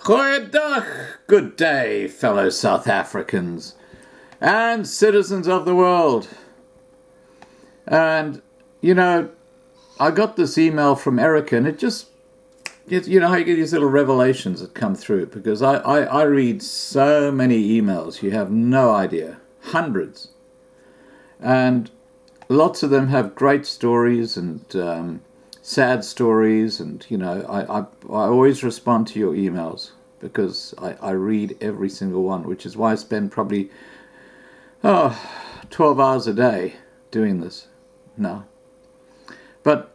Goeiedag, good day, fellow South Africans and citizens of the world. And, I got this email from Erica, and it just, you know how you get these little revelations that come through, because I read so many emails, you have no idea, hundreds. And lots of them have great stories and sad stories, and I always respond to your emails because I read every single one, which is why I spend probably 12 hours a day doing this now. But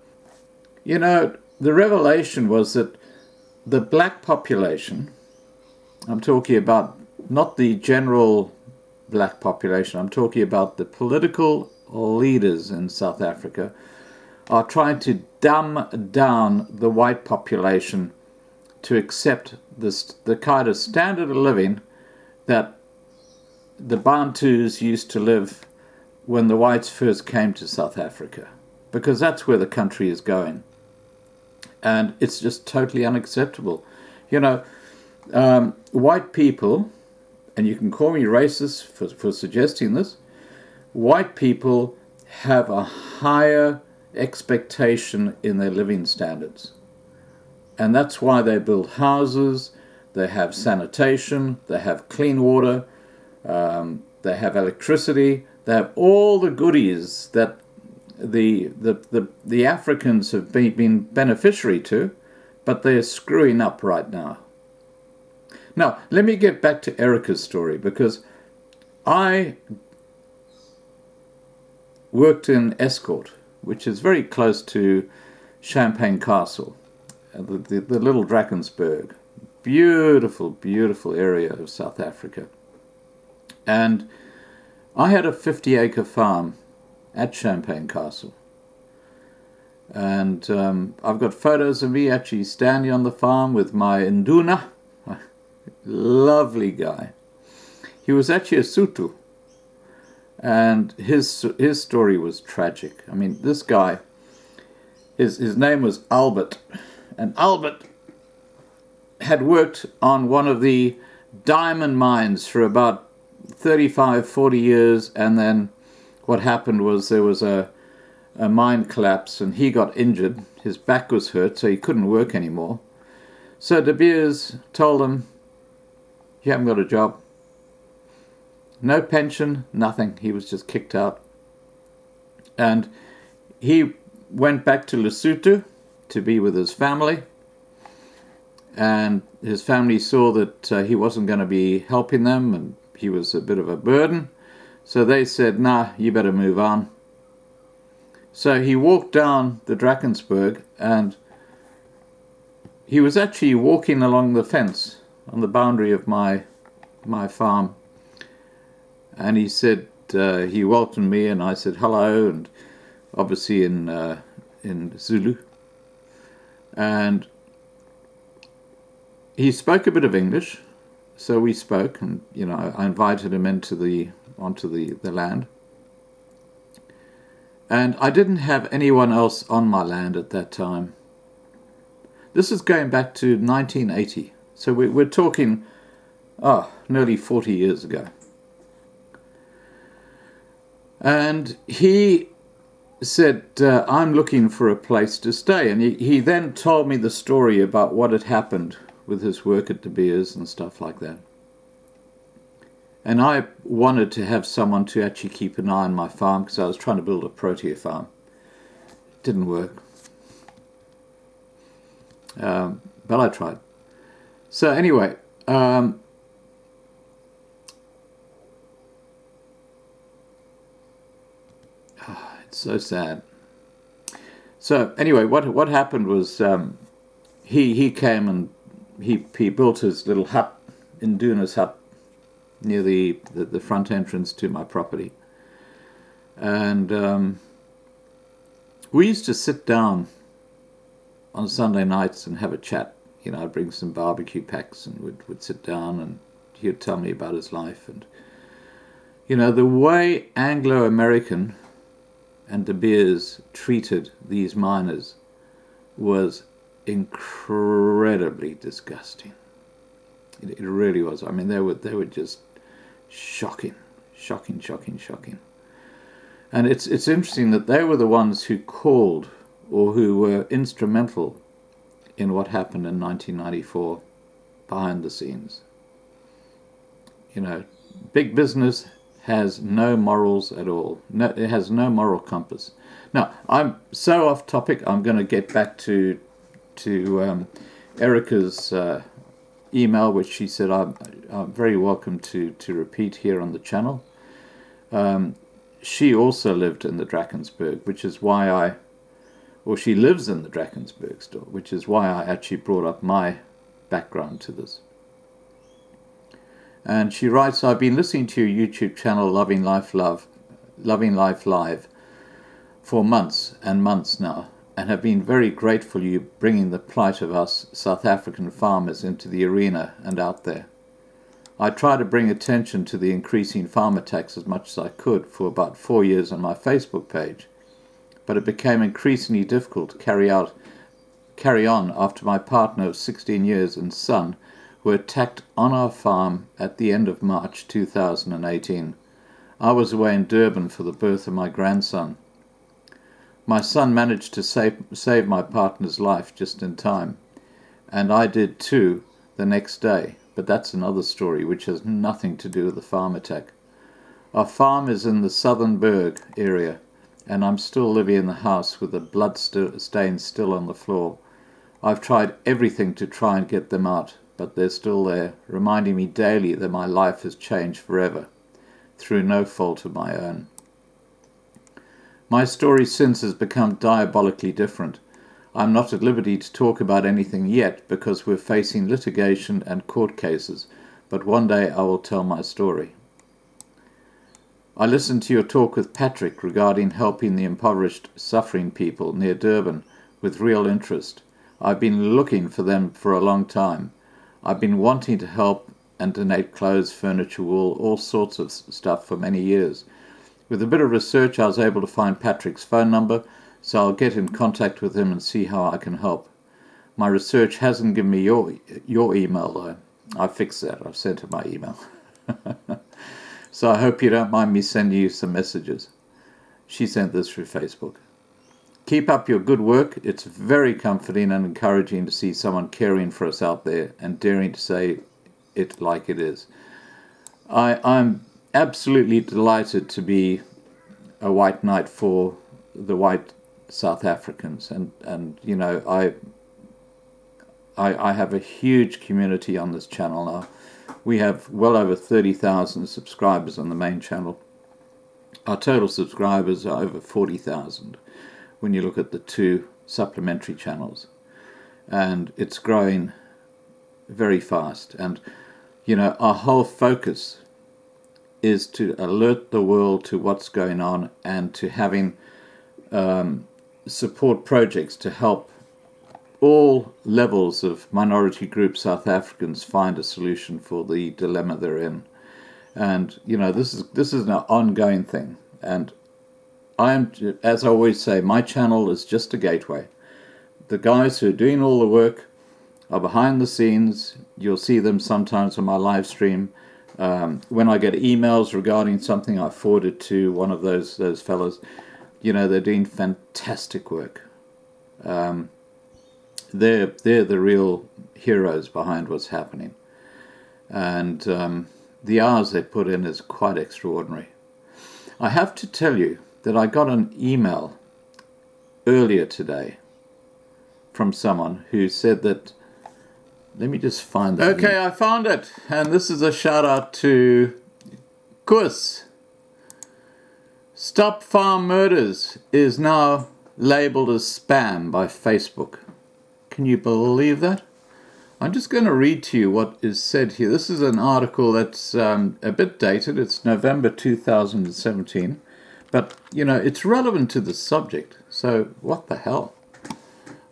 the revelation was that the black population, I'm talking about not the general black population, I'm talking about the political leaders in South Africa, are trying to dumb down the white population to accept the kind of standard of living that the Bantus used to live when the whites first came to South Africa, because that's where the country is going. And it's just totally unacceptable. White people, and you can call me racist for suggesting this, white people have a higher expectation in their living standards. And that's why they build houses, they have sanitation, they have clean water, they have electricity, they have all the goodies that the Africans have been beneficiary to, but they're screwing up right now. Now, let me get back to Erica's story, because I worked in Escort, which is very close to Champagne Castle, the little Drakensberg. Beautiful, beautiful area of South Africa. And I had a 50-acre farm at Champagne Castle. And I've got photos of me actually standing on the farm with my Nduna, lovely guy. He was actually a Sutu. And his story was tragic. I mean, this guy, his name was Albert. And Albert had worked on one of the diamond mines for about 35, 40 years. And then what happened was there was a mine collapse and he got injured. His back was hurt, so he couldn't work anymore. So De Beers told him, "You haven't got a job." No pension, nothing. He was just kicked out. And he went back to Lesotho to be with his family. And his family saw that he wasn't going to be helping them and he was a bit of a burden. So they said, "Nah, you better move on." So he walked down the Drakensberg, and he was actually walking along the fence on the boundary of my farm. And he said, he welcomed me, and I said hello, and obviously in Zulu. And he spoke a bit of English, so we spoke, and I invited him onto the land. And I didn't have anyone else on my land at that time. This is going back to 1980, so we're talking nearly 40 years ago. And he said, "I'm looking for a place to stay." And he then told me the story about what had happened with his work at De Beers and stuff like that. And I wanted to have someone to actually keep an eye on my farm, because I was trying to build a protea farm. It didn't work. But I tried. So anyway, it's so sad. So anyway, what happened was he came and he built his little hut, Induna's hut, near the front entrance to my property. And we used to sit down on Sunday nights and have a chat. I'd bring some barbecue packs and we'd sit down and he'd tell me about his life. And, the way Anglo-American and De Beers treated these miners was incredibly disgusting. It really was. I mean, they were just shocking. And it's interesting that they were the ones who called, or who were instrumental in what happened in 1994 behind the scenes. You know, big business has no morals at all. No, it has no moral compass. Now, I'm so off topic. I'm going to get back to Erica's email, which she said I'm very welcome to repeat here on the channel. She also lived in the Drakensberg, which is why she lives in the Drakensberg still, which is why I actually brought up my background to this. And she writes, I've been listening to your YouTube channel, Loving Life Live, for months and months now, and have been very grateful you bringing the plight of us South African farmers into the arena and out there. I try to bring attention to the increasing farmer tax as much as I could for about 4 years on my Facebook page, but it became increasingly difficult to carry on after my partner of 16 years and son were attacked on our farm at the end of March 2018. I was away in Durban for the birth of my grandson. My son managed to save my partner's life just in time, and I did too the next day, but that's another story which has nothing to do with the farm attack. Our farm is in the Southern Berg area, and I'm still living in the house with the blood stains still on the floor. I've tried everything to try and get them out, but they're still there, reminding me daily that my life has changed forever, through no fault of my own. My story since has become diabolically different. I'm not at liberty to talk about anything yet because we're facing litigation and court cases, but one day I will tell my story. I listened to your talk with Patrick regarding helping the impoverished, suffering people near Durban with real interest. I've been looking for them for a long time. I've been wanting to help and donate clothes, furniture, wool, all sorts of stuff for many years. With a bit of research, I was able to find Patrick's phone number, so I'll get in contact with him and see how I can help. My research hasn't given me your email, though. I fixed that. I've sent him my email. So I hope you don't mind me sending you some messages. She sent this through Facebook. Keep up your good work. It's very comforting and encouraging to see someone caring for us out there and daring to say it like it is. I'm absolutely delighted to be a white knight for the white South Africans, and you know, I have a huge community on this channel now. We have well over 30,000 subscribers on the main channel. Our total subscribers are over 40,000 when you look at the two supplementary channels, and it's growing very fast. And you know, our whole focus is to alert the world to what's going on and to having support projects to help all levels of minority group South Africans find a solution for the dilemma they're in. And you know, this is an ongoing thing, and as I always say, my channel is just a gateway. The guys who are doing all the work are behind the scenes. You'll see them sometimes on my live stream. When I get emails regarding something, I forward it to one of those fellas. You know, they're doing fantastic work. They're the real heroes behind what's happening. And the hours they put in is quite extraordinary. I have to tell you that I got an email earlier today from someone who said that, let me just find that. Okay, I found it. And this is a shout out to Kus. Stop Farm Murders is now labeled as spam by Facebook. Can you believe that? I'm just going to read to you what is said here. This is an article that's a bit dated. It's November 2017. But, you know, it's relevant to the subject. So, what the hell?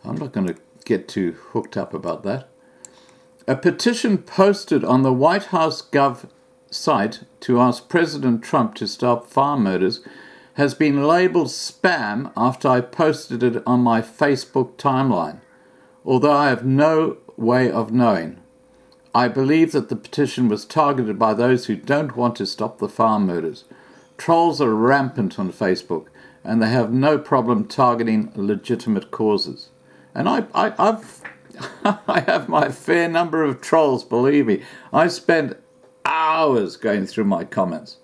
I'm not going to get too hooked up about that. A petition posted on the White House Gov site to ask President Trump to stop farm murders has been labeled spam after I posted it on my Facebook timeline. Although I have no way of knowing, I believe that the petition was targeted by those who don't want to stop the farm murders. Trolls are rampant on Facebook, and they have no problem targeting legitimate causes. And I've I have my fair number of trolls, believe me. I spend hours going through my comments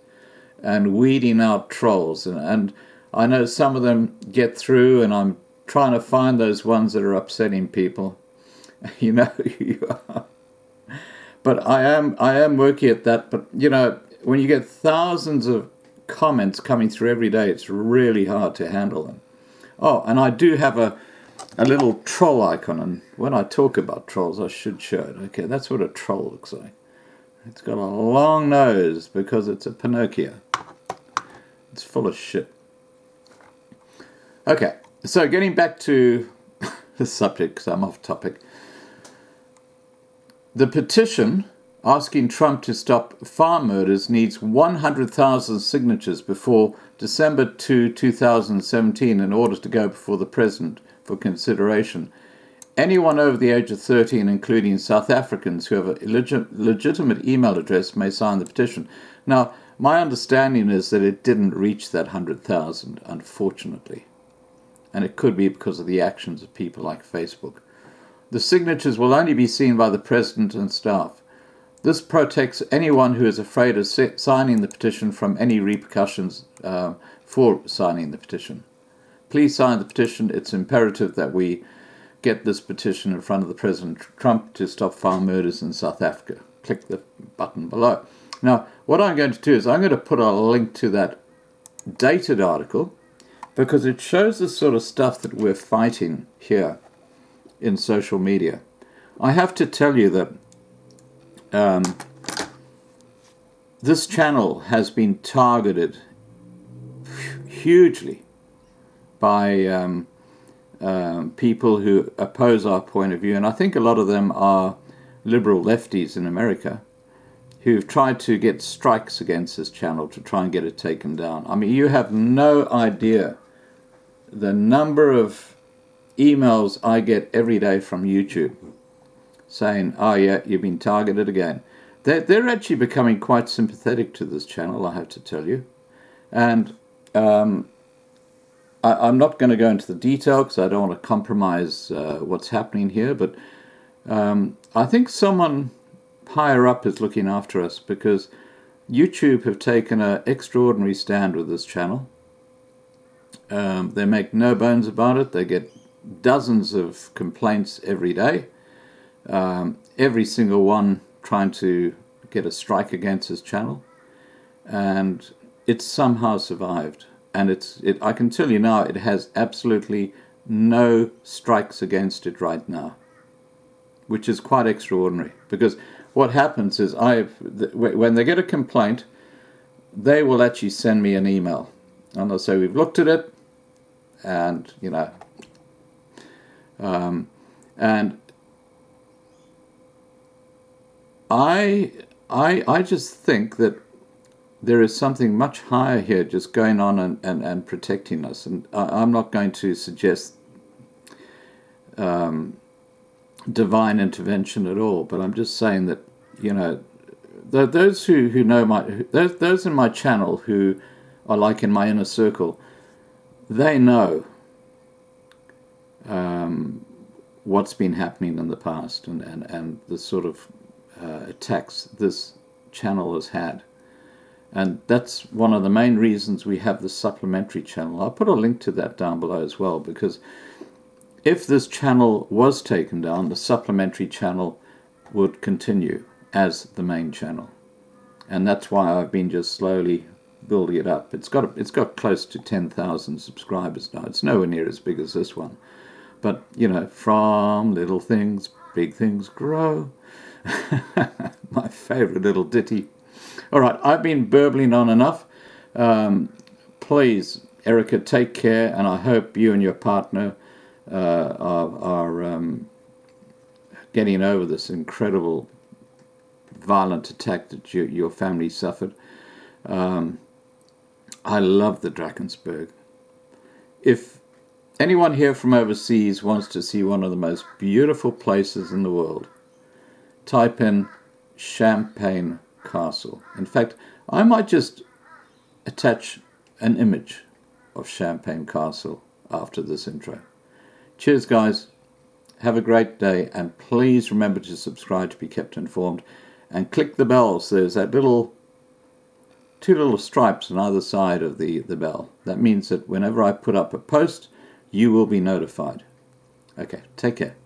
and weeding out trolls. And I know some of them get through, and I'm trying to find those ones that are upsetting people. You know, you are. But I am working at that. But, you know, when you get thousands of comments coming through every day, it's really hard to handle them. Oh, and I do have a little troll icon, and when I talk about trolls, I should show it. Okay, that's what a troll looks like. It's got a long nose because it's a Pinocchio. It's full of shit. Okay, so getting back to the subject, because I'm off topic. The petition asking Trump to stop farm murders needs 100,000 signatures before December 2, 2017 in order to go before the president for consideration. Anyone over the age of 13, including South Africans who have a legitimate email address, may sign the petition. Now, my understanding is that it didn't reach that 100,000, unfortunately. And it could be because of the actions of people like Facebook. The signatures will only be seen by the president and staff. This protects anyone who is afraid of signing the petition from any repercussions for signing the petition. Please sign the petition. It's imperative that we get this petition in front of the President Trump to stop farm murders in South Africa. Click the button below. Now, what I'm going to do is I'm going to put a link to that dated article because it shows the sort of stuff that we're fighting here in social media. I have to tell you that this channel has been targeted hugely by people who oppose our point of view, and I think a lot of them are liberal lefties in America who've tried to get strikes against this channel to try and get it taken down. I mean, you have no idea the number of emails I get every day from YouTube saying, oh yeah, you've been targeted again. They're actually becoming quite sympathetic to this channel, I have to tell you. And I'm not going to go into the detail because I don't want to compromise what's happening here, but I think someone higher up is looking after us because YouTube have taken an extraordinary stand with this channel. They make no bones about it. They get dozens of complaints every day. Every single one trying to get a strike against this channel. And it's somehow survived. And I can tell you now, it has absolutely no strikes against it right now, which is quite extraordinary. Because what happens is when they get a complaint, they will actually send me an email. And they'll say, we've looked at it, and, you know, and I just think that there is something much higher here just going on and protecting us. And I'm not going to suggest divine intervention at all, but I'm just saying that, you know, those who know those in my channel who are like in my inner circle, they know what's been happening in the past and the sort of attacks this channel has had. And that's one of the main reasons we have the supplementary channel. I'll put a link to that down below as well, because if this channel was taken down, the supplementary channel would continue as the main channel. And that's why I've been just slowly building it up. It's got close to 10,000 subscribers now. It's nowhere near as big as this one. But, you know, from little things, big things grow. My favorite little ditty. All right, I've been burbling on enough. Please, Erica, take care, and I hope you and your partner are getting over this incredible violent attack that your family suffered. I love the Drakensberg. If anyone here from overseas wants to see one of the most beautiful places in the world, type in Champagne Castle. In fact, I might just attach an image of Champagne Castle after this intro. Cheers, guys. Have a great day, and please remember to subscribe to be kept informed, and click the bells. There's that two little stripes on either side of the bell. That means that whenever I put up a post, you will be notified. Okay, take care.